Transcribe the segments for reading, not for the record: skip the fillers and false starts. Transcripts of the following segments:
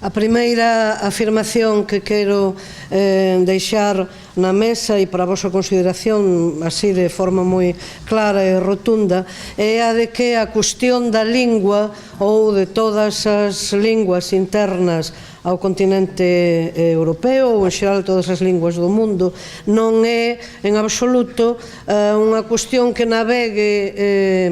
A primeira afirmación que quero deixar na mesa e para a vosa consideración así de forma moi clara e rotunda é a de que a cuestión da lingua ou de todas as linguas internas ao continente europeo ou en xeral todas as linguas do mundo non é en absoluto unha cuestión que navegue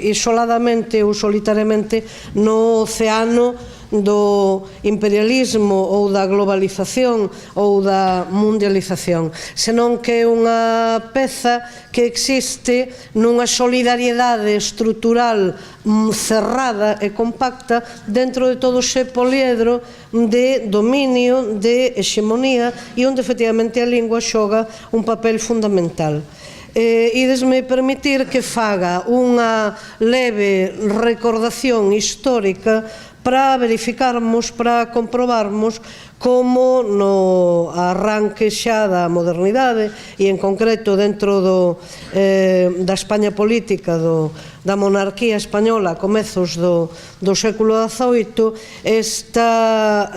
isoladamente ou solitariamente no océano do imperialismo ou da globalización ou da mundialización, senón que é unha peza que existe nunha solidariedade estrutural cerrada e compacta dentro de todo ese poliedro de dominio, de hexemonía e onde efectivamente a lingua xoga un papel fundamental. Idesme permitir que faga unha leve recordación histórica para verificarmos, para comprobarmos como no arranque xa da modernidade e en concreto dentro da España política, da monarquía española a comezos do século XVIII, esta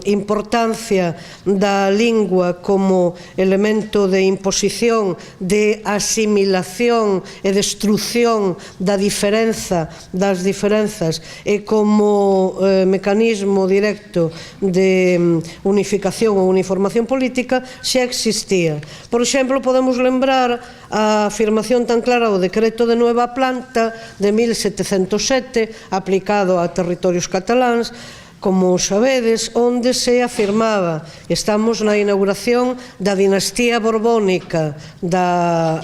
importancia da lingua como elemento de imposición, de asimilación e destrucción das diferenzas e como mecanismo directo de unificación ou uniformación política xa existía. Por exemplo, podemos lembrar a afirmación tan clara do decreto de Nueva Planta de 1707 aplicado a territorios cataláns, como sabedes, onde se afirmaba, estamos na inauguración da dinastía borbónica, da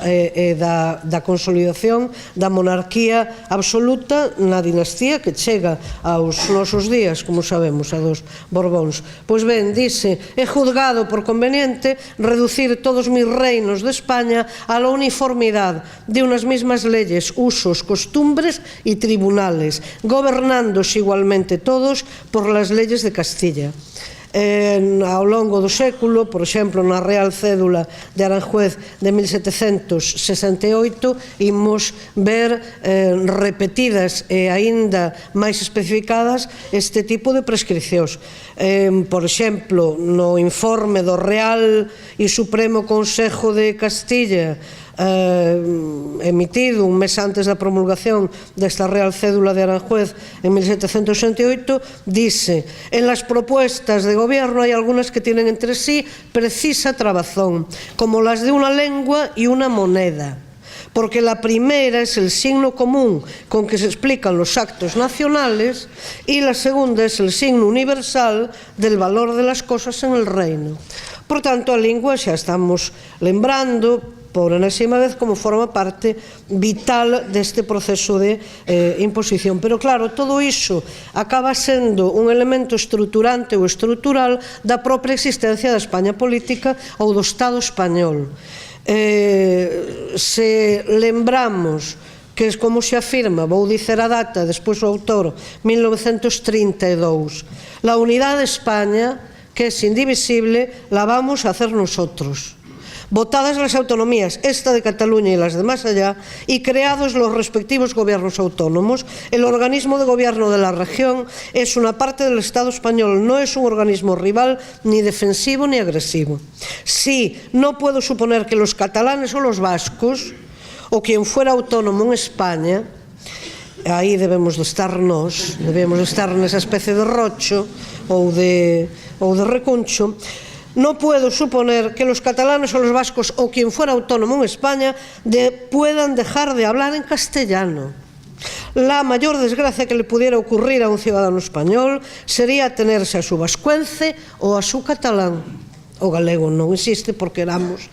consolidación da monarquía absoluta na dinastía que chega aos nosos días, como sabemos, a dos Borbóns. Pois ben, dice, é juzgado por conveniente reducir todos mis reinos de España a la uniformidad de unas mismas leyes, usos, costumbres y tribunales, gobernándose igualmente todos por las leyes de Castilla. Ao longo do século, por exemplo, na Real Cédula de Aranjuez de 1768, imos ver repetidas e aínda máis especificadas este tipo de prescricións. Por exemplo, no informe do Real e Supremo Consejo de Castilla, emitido un mes antes da promulgación desta Real Cédula de Aranjuez en 1768, dice: en las propuestas de gobierno hay algunas que tienen entre sí precisa trabazón, como las de una lengua y una moneda, porque la primera es el signo común con que se explican los actos nacionales y la segunda es el signo universal del valor de las cosas en el reino. Por tanto, a lingua xa estamos lembrando por enésima vez como forma parte vital deste proceso de imposición. Pero claro, todo iso acaba sendo un elemento estruturante ou estrutural da propia existencia da España política ou do Estado español. Se lembramos que, como se afirma, vou dicer a data, despois o autor, 1932, la unidad de España, que es indivisible, la vamos a hacer nosotros. Votadas las autonomías, esta de Cataluña y las de más allá, y creados los respectivos gobiernos autónomos, el organismo de gobierno de la región es una parte del Estado español, no es un organismo rival, ni defensivo ni agresivo. Sí, no puedo suponer que los catalanes o los vascos, o quien fuera autónomo en España, aí debemos de estar nós, debemos de estar nesa especie de rocho ou de recuncho. No puedo suponer que los catalanes o los vascos o quien fuera autónomo en España puedan dejar de hablar en castellano. La mayor desgracia que le pudiera ocurrir a un ciudadano español sería tenerse a su vascuence o a su catalán. O galego non existe porque éramos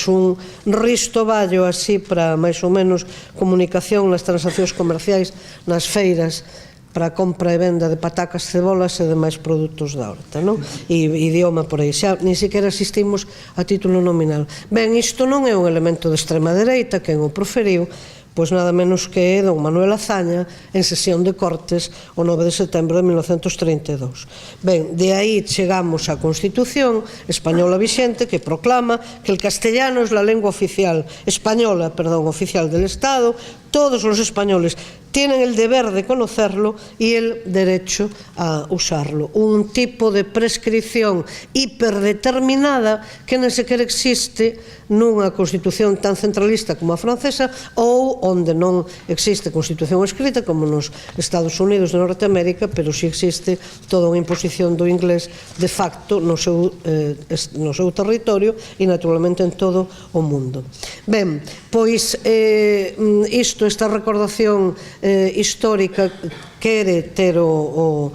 un risto vallo así para máis ou menos comunicación nas transaccións comerciais, nas feiras, para a compra e venda de patacas, cebolas e demais produtos da horta, non? E idioma por aí, xa nin sequera asistimos a título nominal. Ben, isto non é un elemento de extrema dereita, quen o proferiu, pois nada menos que don Manuel Azaña en sesión de Cortes o 9 de setembro de 1932. Ben, de aí chegamos á Constitución española vixente que proclama que el castellano es la lengua oficial, española, perdón, oficial del Estado, todos los españoles tienen el deber de conocerlo y el derecho a usarlo. Un tipo de prescripción hiperdeterminada que non sequer existe nunha constitución tan centralista como a francesa ou onde non existe constitución escrita como nos Estados Unidos de Norteamérica, pero si existe toda unha imposición do inglés de facto no seu territorio e naturalmente en todo o mundo. Ben, pois esta recordación histórica quere ter o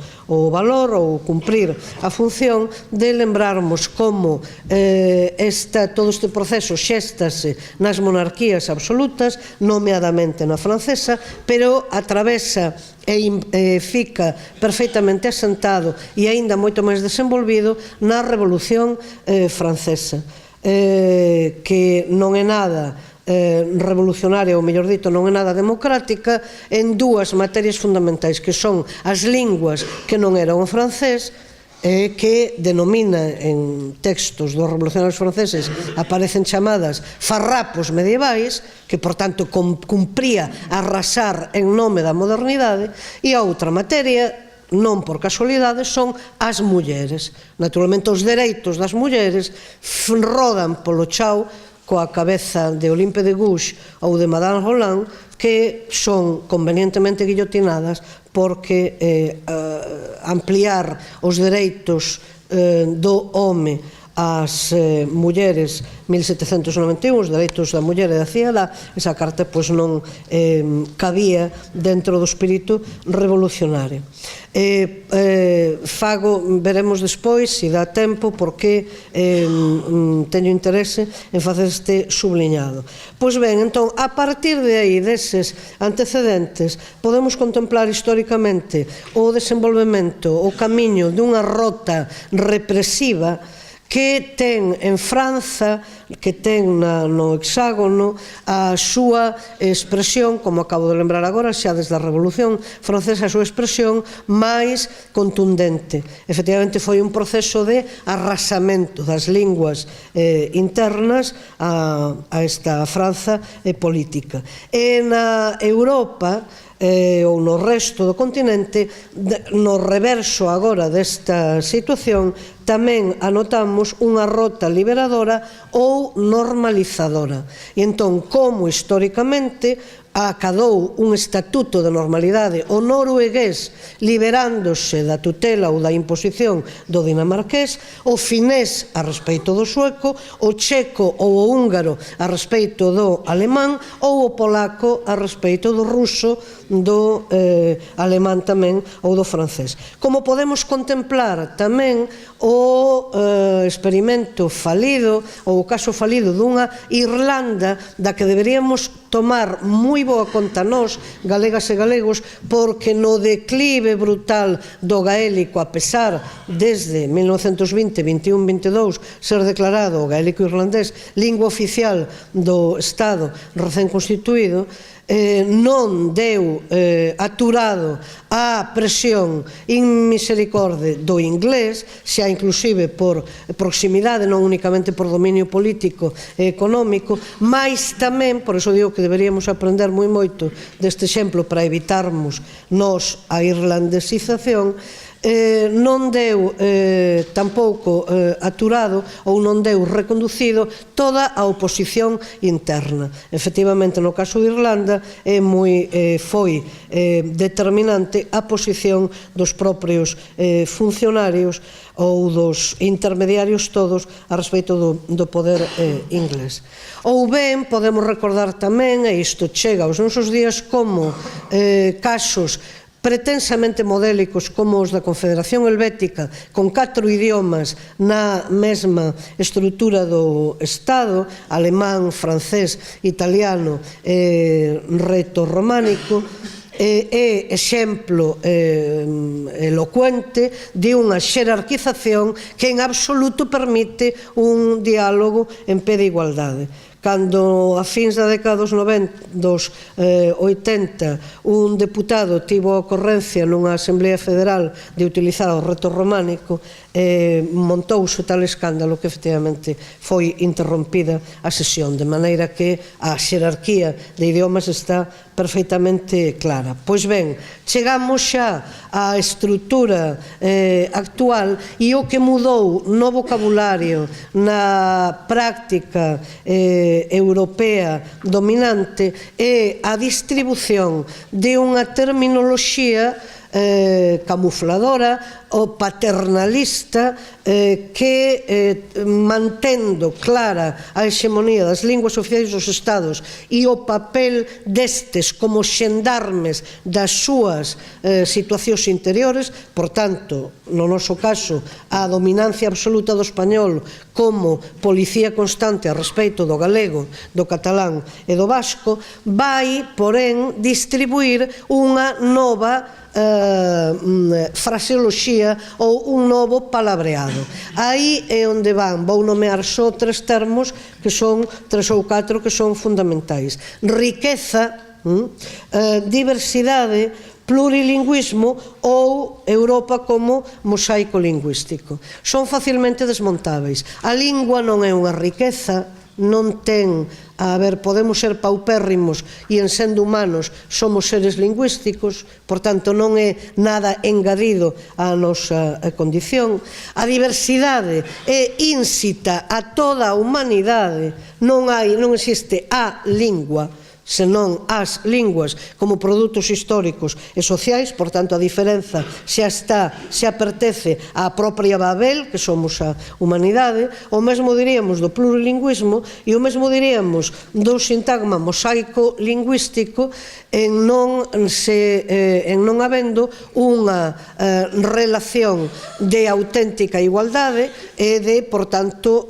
valor ou cumprir a función de lembrarmos como todo este proceso xéstase nas monarquías absolutas, nomeadamente na francesa, pero atravesa e fica perfectamente asentado e aínda moito máis desenvolvido na Revolución Francesa, que non é nada revolucionaria, ou mellor dito, non é nada democrática en dúas materias fundamentais, que son as linguas que non eran o francés, que denomina en textos dos revolucionarios franceses, aparecen chamadas farrapos medievais, que por tanto cumpría arrasar en nome da modernidade, e a outra materia, non por casualidade, son as mulleres. Naturalmente os dereitos das mulleres rodan polo chao coa cabeza de Olympe de Gouges ou de Madame Roland, que son convenientemente guillotinadas porque ampliar os dereitos do home ás mulleres 1791, os dereitos da muller e da cidadá, esa carta non cabía dentro do espírito revolucionario. Veremos despois, se dá tempo, porque teño interese en facer este subliñado. Pois ben, entón, a partir de aí, deses antecedentes, podemos contemplar históricamente o desenvolvemento, o camiño dunha rota represiva que ten en Franza, que ten no hexágono, a súa expresión, como acabo de lembrar agora, xa desde a Revolución Francesa, a súa expresión máis contundente. Efectivamente, foi un proceso de arrasamento das linguas internas a esta Franza política. E na Europa, ou no resto do continente, no reverso agora desta situación, tamén anotamos unha rota liberadora ou normalizadora. E entón, como históricamente acadou un estatuto de normalidade o noruegués liberándose da tutela ou da imposición do dinamarqués, o finés a respeito do sueco, o checo ou o húngaro a respeito do alemán ou o polaco a respeito do ruso, do alemán tamén ou do francés. Como podemos contemplar tamén o experimento falido ou o caso falido dunha Irlanda da que deberíamos tomar moi boa conta nós, galegas e galegos, porque no declive brutal do gaélico, a pesar desde 1920, 21, 22 ser declarado o gaélico irlandés lingua oficial do Estado recén constituído, non deu aturado a presión inmisericorde do inglés, xa inclusive por proximidade, non únicamente por dominio político e económico, mais tamén, por iso digo que deberíamos aprender moi moito deste exemplo para evitarmos nós a irlandesización, non deu tampouco aturado ou non deu reconducido toda a oposición interna. Efectivamente, no caso de Irlanda foi determinante a posición dos propios funcionarios ou dos intermediarios todos a respecto do poder inglés. Ou ben, podemos recordar tamén, e isto chega aos nosos días, como casos pretensamente modélicos como os da Confederación Helvética, con 4 idiomas na mesma estrutura do Estado, alemán, francés, italiano e reto-románico, é exemplo elocuente de unha xerarquización que en absoluto permite un diálogo en pé de igualdade. Cando a fins da década dos 80 un deputado tivo a ocorrencia nunha Asamblea Federal de utilizar o reto románico, montouse tal escándalo que efectivamente foi interrompida a sesión, de maneira que a xerarquía de idiomas está perfeitamente clara. Pois ben, chegamos xa á estrutura actual e o que mudou no vocabulario, na práctica europea dominante é a distribución de unha terminoloxía camufladora ou paternalista que, mantendo clara a hexemonía das linguas oficiais dos Estados e o papel destes como xendarmes das súas situacións interiores, por tanto, no noso caso, a dominancia absoluta do español como policía constante a respecto do galego, do catalán e do vasco, vai, porén, distribuir unha nova fraseoloxía ou un novo palabreado. Aí é onde van, vou nomear só 3 termos que son 3 ou 4 que son fundamentais: riqueza, diversidade, plurilingüismo ou Europa como mosaico lingüístico. Son facilmente desmontáveis. A lingua non é unha riqueza, non ten, a ver, podemos ser paupérrimos e en sendo humanos somos seres lingüísticos, por tanto non é nada engadido á nosa condición. A diversidade é ínsita a toda a humanidade, non existe a lingua, senón as linguas como produtos históricos e sociais, por tanto a diferenza xa pertence á propia Babel, que somos a humanidade. O mesmo diríamos do plurilingüismo e o mesmo diríamos do sintagma mosaico lingüístico en non habendo unha relación de auténtica igualdade e de, por tanto,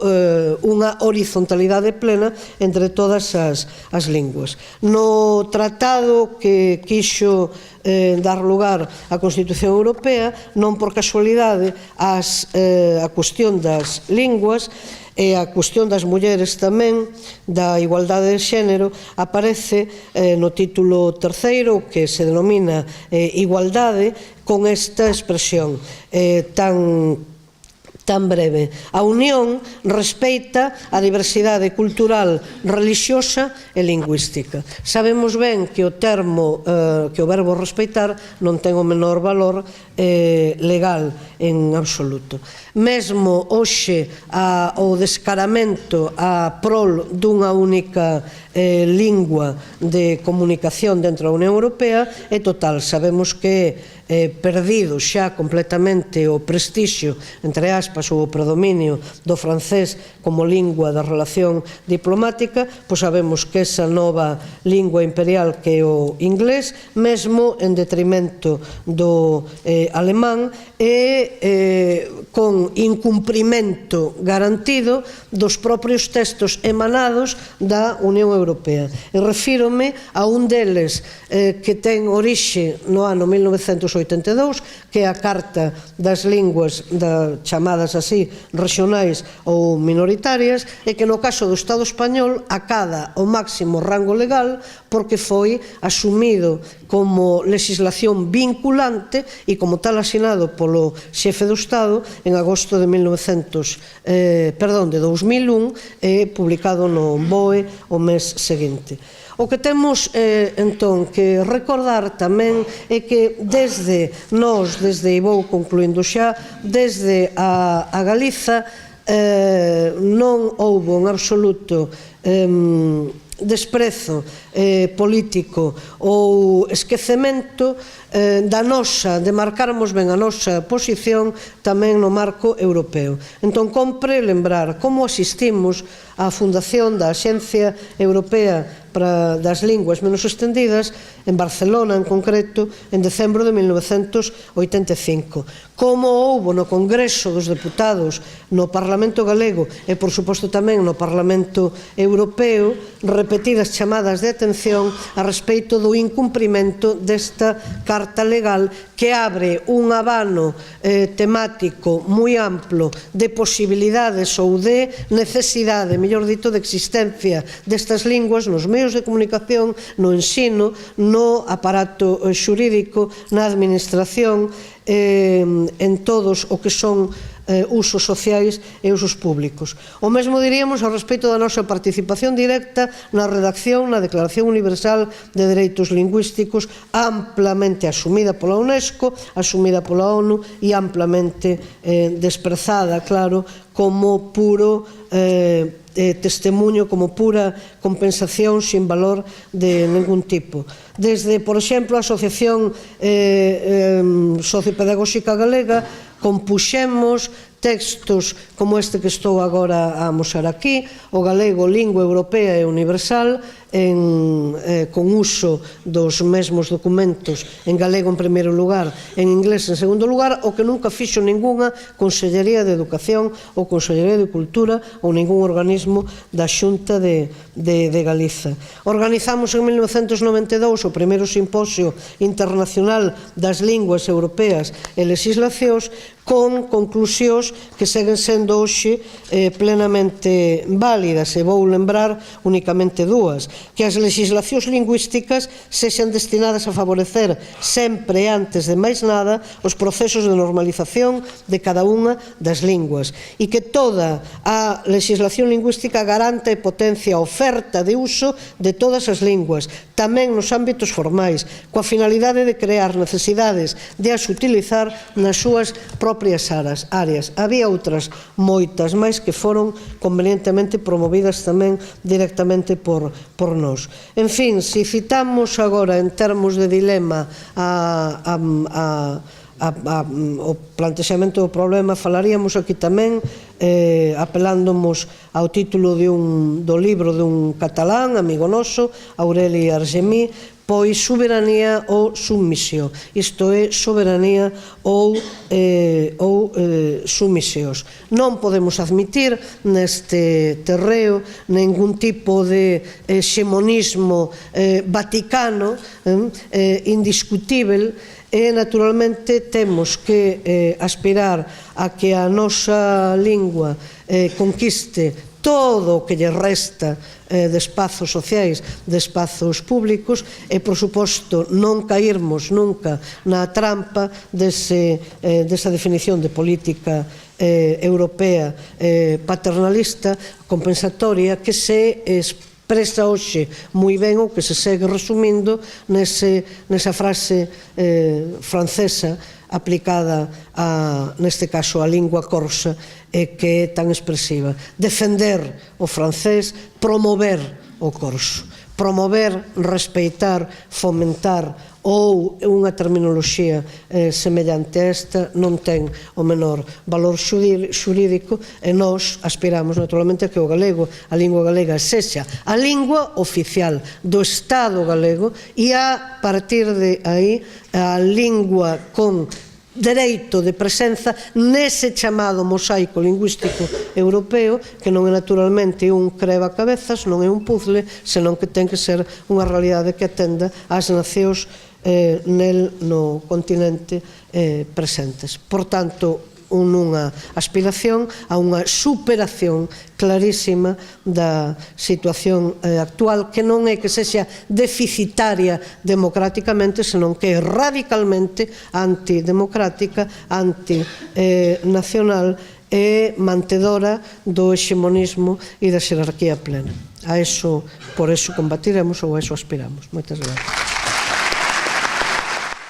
unha horizontalidade plena entre todas as linguas. No tratado que quixo dar lugar á Constitución Europea, non por casualidade a cuestión das linguas e a cuestión das mulleres tamén, da igualdade de xénero, aparece no título terceiro, que se denomina igualdade, con esta expresión tan breve: a Unión respeita a diversidade cultural, relixiosa e lingüística. Sabemos ben que o verbo respeitar non ten o menor valor legal en absoluto. Mesmo hoxe o descaramento a prol dunha única lingua de comunicación dentro da Unión Europea é total. Sabemos que perdido xa completamente o prestixio, entre aspas, ou o predominio do francés como lingua da relación diplomática, pois sabemos que esa nova lingua imperial que é o inglés, mesmo en detrimento do alemán, e con incumprimento garantido dos propios textos emanados da Unión Europea. E refírome a un deles que ten orixe no ano 1982, que é a Carta das Linguas chamadas así regionais ou minoritarias, e que no caso do Estado español acada o máximo rango legal porque foi asumido como legislación vinculante e como tal asinado polo xefe do Estado en agosto de 2001 e publicado no BOE o mes seguinte. O que temos, entón, que recordar tamén é que desde nós, e vou concluindo xa, desde a Galiza non houbo en absoluto desprezo político ou esquecemento de marcarmos ben a nosa posición tamén no marco europeo. Entón, compre lembrar como asistimos á fundación da Axencia Europea das Linguas Menos Estendidas en Barcelona, en concreto, en decembro de 1985. Como houbo no Congreso dos Deputados, no Parlamento Galego e, por suposto, tamén no Parlamento Europeo, repetidas chamadas de atención a respecto do incumprimento desta carta legal que abre un abano temático moi amplo de posibilidades ou de necesidade, mellor dito, de existencia destas linguas nos medios de comunicación, no ensino, no aparato xurídico, na administración, en todos o que son usos sociais e usos públicos. O mesmo diríamos ao respecto da nosa participación directa na redacción na Declaración Universal de Dereitos Lingüísticos, amplamente asumida pola UNESCO, asumida pola ONU e amplamente desprezada, claro, como puro testemunho, como pura compensación sin valor de ningún tipo. Desde, por exemplo, a Asociación Sociopedagóxica Galega compuxemos textos como este que estou agora a amosar aquí, o galego, lingua europea e universal, con uso dos mesmos documentos en galego en primeiro lugar, en inglés en segundo lugar, o que nunca fixo ningunha Consellería de Educación ou Consellería de Cultura ou ningún organismo da Xunta de Galiza. Organizamos en 1992 o primeiro simposio internacional das linguas europeas e legislacións, con conclusións que seguen sendo hoxe plenamente válidas, e vou lembrar únicamente dúas: que as legislacións lingüísticas sexan destinadas a favorecer sempre, antes de máis nada, os procesos de normalización de cada unha das linguas, e que toda a legislación lingüística garanta e potencia a oferta de uso de todas as linguas, tamén nos ámbitos formais, coa finalidade de crear necesidades de as utilizar nas súas propias áreas. Había outras moitas máis que foron convenientemente promovidas tamén directamente por nós. En fin, se citamos agora en termos de dilema o plantexamento do problema, falaríamos aquí tamén, apelándonos ao título do libro dun catalán, amigo noso, Aureli Argemí, pois soberanía ou submisión. Isto é, soberanía ou submisións. Non podemos admitir neste terreo ningún tipo de hexemonismo vaticano indiscutível, e naturalmente temos que aspirar a que a nosa lingua conquiste todo o que lle resta de espazos sociais, de espazos públicos, e, por suposto, non cairmos nunca na trampa desa definición de política europea paternalista, compensatoria, que se expresa hoxe moi ben, o que se segue resumindo nesa frase francesa aplicada neste caso á lingua corsa, que é tan expresiva: defender o francés, promover o corso. Promover, respeitar, fomentar ou unha terminoloxía semellante a esta non ten o menor valor xurídico, e nós aspiramos naturalmente a que o galego, a lingua galega, sexa a lingua oficial do Estado galego, e a partir de aí a lingua con dereito de presenza nese chamado mosaico lingüístico europeo, que non é naturalmente un creva-cabezas, non é un puzzle, senón que ten que ser unha realidade que atenda ás nacións no continente presentes. Por tanto, unha aspiración a unha superación clarísima da situación actual, que non é que sexa deficitaria democráticamente, senón que é radicalmente antidemocrática, antinacional e mantedora do hexemonismo e da xerarquía plena. Por eso combatiremos ou a eso aspiramos. Moitas gracias.